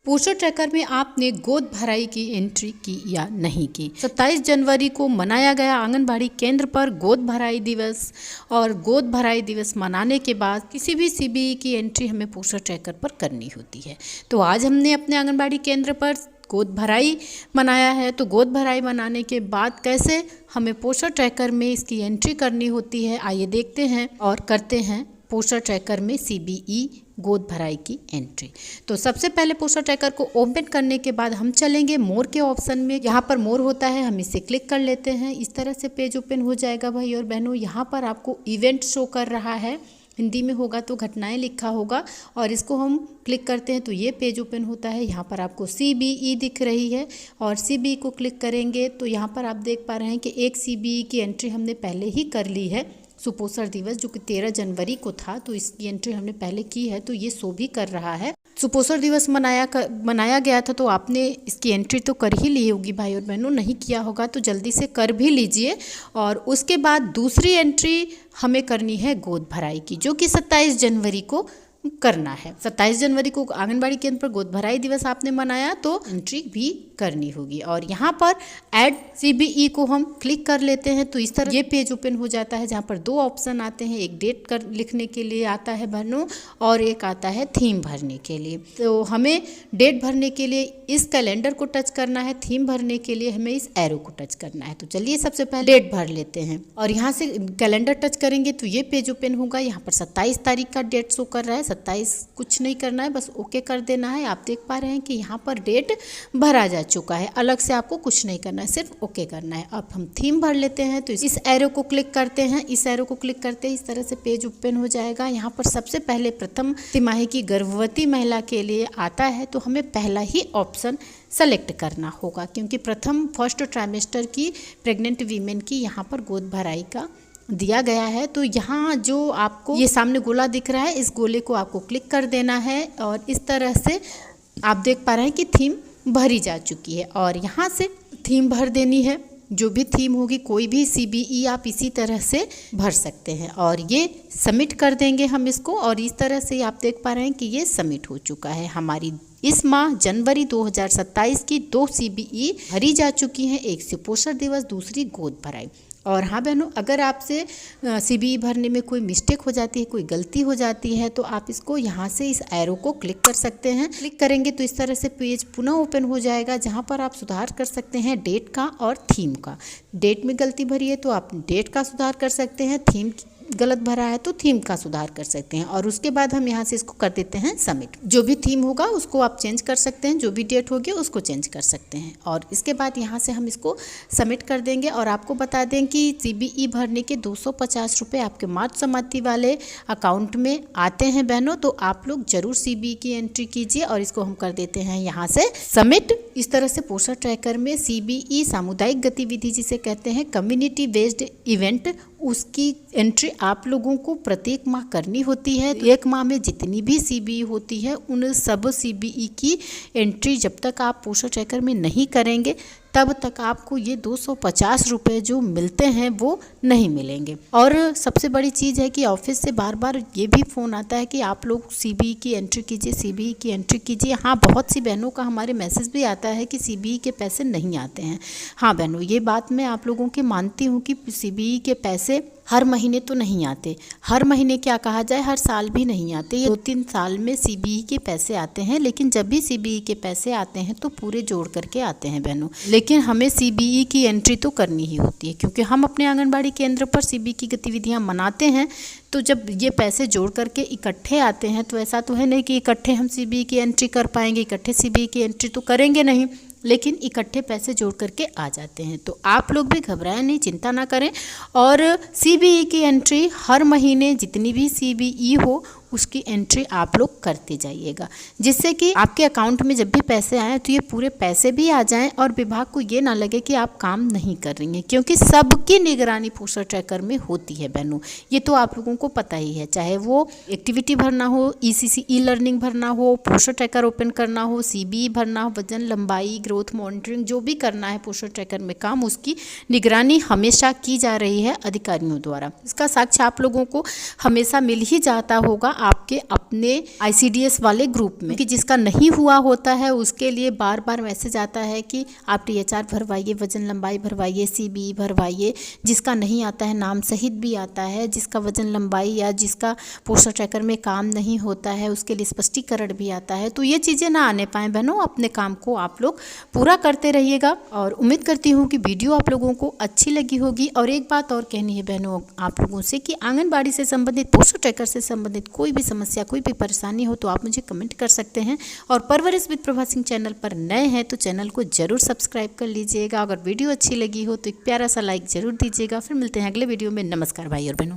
Poster tracker में आपने गोद भराई की एंट्री की या नहीं की। 27 जनवरी को मनाया गया आंगनबाड़ी केंद्र पर गोद भराई दिवस। और गोद भराई दिवस मनाने के बाद किसी भी सीबीई की एंट्री हमें पोस्टर ट्रैकर पर करनी होती है। तो आज हमने अपने आंगनबाड़ी केंद्र पर गोद भराई मनाया है। तो गोद भराई मनाने के बाद कैसे हमें पोस्टर ट्रैकर में इसकी एंट्री करनी होती है, आइए देखते हैं और करते हैं पोस्टर ट्रैकर में सीबीई गोद भराई की एंट्री। तो सबसे पहले पोस्टर ट्रैकर को ओपन करने के बाद हम चलेंगे मोर के ऑप्शन में। यहाँ पर मोर होता है, हम इसे क्लिक कर लेते हैं। इस तरह से पेज ओपन हो जाएगा भाई और बहनों। यहाँ पर आपको इवेंट शो कर रहा है, हिंदी में होगा तो घटनाएं लिखा होगा, और इसको हम क्लिक करते हैं तो ये पेज ओपन होता है। यहाँ पर आपको सीबीई दिख रही है और सीबीई को क्लिक करेंगे तो यहाँ पर आप देख पा रहे हैं कि एक सीबीई की एंट्री हमने पहले ही कर ली है, सुपोषण दिवस जो कि 13 जनवरी को था। तो इसकी एंट्री हमने पहले की है तो ये शो भी कर रहा है। सुपोषण दिवस मनाया गया था तो आपने इसकी एंट्री तो कर ही ली होगी भाई और बहनों। नहीं किया होगा तो जल्दी से कर भी लीजिए। और उसके बाद दूसरी एंट्री हमें करनी है गोद भराई की, जो कि 27 जनवरी को करना है। 27 जनवरी को आंगनबाड़ी केंद्र पर गोद भराई दिवस आपने मनाया तो एंट्री भी करनी होगी। और यहाँ पर ऐड सीबीई को हम क्लिक कर लेते हैं तो इस तरह ये पेज ओपन हो जाता है, जहाँ पर दो ऑप्शन आते हैं। एक डेट लिखने के लिए आता है बहनों और एक आता है थीम भरने के लिए। तो हमें डेट भरने के लिए इस कैलेंडर को टच करना है, थीम भरने के लिए हमें इस एरो को टच करना है। तो चलिए सबसे पहले डेट भर लेते हैं और यहाँ से कैलेंडर टच करेंगे तो ये पेज ओपन होगा। यहाँ पर 27 तारीख का डेट शो कर रहा है। 27 कुछ नहीं करना है, बस ओके कर देना है। आप देख पा रहे हैं कि यहाँ पर डेट भरा जा चुका है, अलग से आपको कुछ नहीं करना है, सिर्फ ओके करना है। अब हम थीम भर लेते हैं तो इस एरो को क्लिक करते हैं। इस एरो को क्लिक करते ही इस तरह से पेज ओपन हो जाएगा। यहाँ पर सबसे पहले प्रथम तिमाही की गर्भवती महिला के लिए आता है तो हमें पहला ही ऑप्शन सेलेक्ट करना होगा, क्योंकि फर्स्ट ट्राइमेस्टर की प्रेग्नेंट वीमेन की यहाँ पर गोद भराई का दिया गया है। तो यहाँ जो आपको ये सामने गोला दिख रहा है, इस गोले को आपको क्लिक कर देना है और इस तरह से आप देख पा रहे हैं कि थीम भरी जा चुकी है। और यहाँ से थीम भर देनी है, जो भी थीम होगी, कोई भी सीबीई आप इसी तरह से भर सकते हैं। और ये सबमिट कर देंगे हम इसको और इस तरह से आप देख पा रहे हैं कि ये सबमिट हो चुका है। हमारी इस माह जनवरी 2027 की 2 सीबीई भरी जा चुकी हैं, एक सुपोषण दिवस, दूसरी गोद भराई। और हाँ बहनों, अगर आपसे सीबीई भरने में कोई मिस्टेक हो जाती है, कोई गलती हो जाती है तो आप इसको यहाँ से इस एरो को क्लिक कर सकते हैं। क्लिक करेंगे तो इस तरह से पेज पुनः ओपन हो जाएगा, जहाँ पर आप सुधार कर सकते हैं डेट का और थीम का। डेट में गलती भरी है तो आप डेट का सुधार कर सकते हैं, थीम गलत भरा है तो थीम का सुधार कर सकते हैं। और उसके बाद हम यहाँ से इसको कर देते हैं सबमिट। जो भी थीम होगा उसको आप चेंज कर सकते हैं, जो भी डेट होगी उसको चेंज कर सकते हैं। और इसके बाद यहाँ से हम इसको सबमिट कर देंगे। और आपको बता दें कि सीबीई भरने के 250 रुपये आपके मातृ सम्मति वाले अकाउंट में आते हैं बहनों। तो आप लोग जरूर सीबीई की एंट्री कीजिए और इसको हम कर देते हैं यहाँ से सबमिट। इस तरह से पोस्टर ट्रैकर में सीबीई सामुदायिक गतिविधि जिसे कहते हैं कम्युनिटी बेस्ड इवेंट, उसकी एंट्री आप लोगों को प्रत्येक माह करनी होती है। एक माह में जितनी भी सीबीई होती है उन सब सीबीई की एंट्री जब तक आप पोस्टर ट्रैकर में नहीं करेंगे तब तक आपको ये 250 रुपये जो मिलते हैं वो नहीं मिलेंगे। और सबसे बड़ी चीज़ है कि ऑफिस से बार बार ये भी फ़ोन आता है कि आप लोग सीबीई की एंट्री कीजिए, सीबीई की एंट्री कीजिए। हाँ, बहुत सी बहनों का हमारे मैसेज भी आता है कि सीबीई के पैसे नहीं आते हैं। हाँ बहनों, ये बात मैं आप लोगों की मानती हूँ कि सीबीई के पैसे हर महीने तो नहीं आते, हर महीने क्या कहा जाए, हर साल भी नहीं आते। ये 2-3 साल में सीबीई के पैसे आते हैं, लेकिन जब भी सीबीई के पैसे आते हैं तो पूरे जोड़ करके आते हैं बहनों। लेकिन हमें सीबीई की एंट्री तो करनी ही होती है, क्योंकि हम अपने आंगनबाड़ी केंद्र पर सीबीई की गतिविधियां मनाते हैं। तो जब ये पैसे जोड़ करके इकट्ठे आते हैं तो ऐसा तो है नहीं कि इकट्ठे हम सीबीई की एंट्री कर पाएंगे, इकट्ठे सीबीई की एंट्री तो करेंगे नहीं, लेकिन इकट्ठे पैसे जोड़ करके आ जाते हैं। तो आप लोग भी घबराएं नहीं, चिंता ना करें। और सीबीई की एंट्री हर महीने जितनी भी सीबीई हो उसकी एंट्री आप लोग करते जाइएगा, जिससे कि आपके अकाउंट में जब भी पैसे आए तो ये पूरे पैसे भी आ जाएं और विभाग को ये ना लगे कि आप काम नहीं कर रही हैं, क्योंकि सबकी निगरानी पोस्टर ट्रैकर में होती है बहनों। ये तो आप लोगों को पता ही है, चाहे वो एक्टिविटी भरना हो, ईसीसी ई लर्निंग भरना हो, पोस्टर ट्रैकर ओपन करना हो, सीबीई भरना हो, वजन लंबाई ग्रोथ मॉनिटरिंग, जो भी करना है पोस्टर ट्रैकर में काम, उसकी निगरानी हमेशा की जा रही है अधिकारियों द्वारा। इसका साक्ष्य आप लोगों को हमेशा मिल ही जाता होगा। आपके अपने ICDS वाले ग्रुप में, कि जिसका नहीं हुआ होता है उसके लिए बार बार मैसेज आता है कि आप THR भरवाइए, वजन लंबाई भरवाइए, CBE भरवाइए। जिसका नहीं आता है नाम सहित भी आता है, जिसका वजन लंबाई या जिसका पोस्टर ट्रैकर में काम नहीं होता है उसके लिए स्पष्टीकरण भी आता है। तो ये चीज़ें ना आने पाएँ बहनों, अपने काम को आप लोग पूरा करते रहिएगा। और उम्मीद करती हूँ कि वीडियो आप लोगों को अच्छी लगी होगी। और एक बात और कहनी है बहनों आप लोगों से कि आंगनबाड़ी से संबंधित, पोस्टर ट्रैकर से संबंधित कोई भी समस्या, कोई भी परेशानी हो तो आप मुझे कमेंट कर सकते हैं। और परवरिश विद प्रभा सिंह चैनल पर नए हैं तो चैनल को जरूर सब्सक्राइब कर लीजिएगा। अगर वीडियो अच्छी लगी हो तो एक प्यारा सा लाइक जरूर दीजिएगा। फिर मिलते हैं अगले वीडियो में। नमस्कार भाई और बहनों।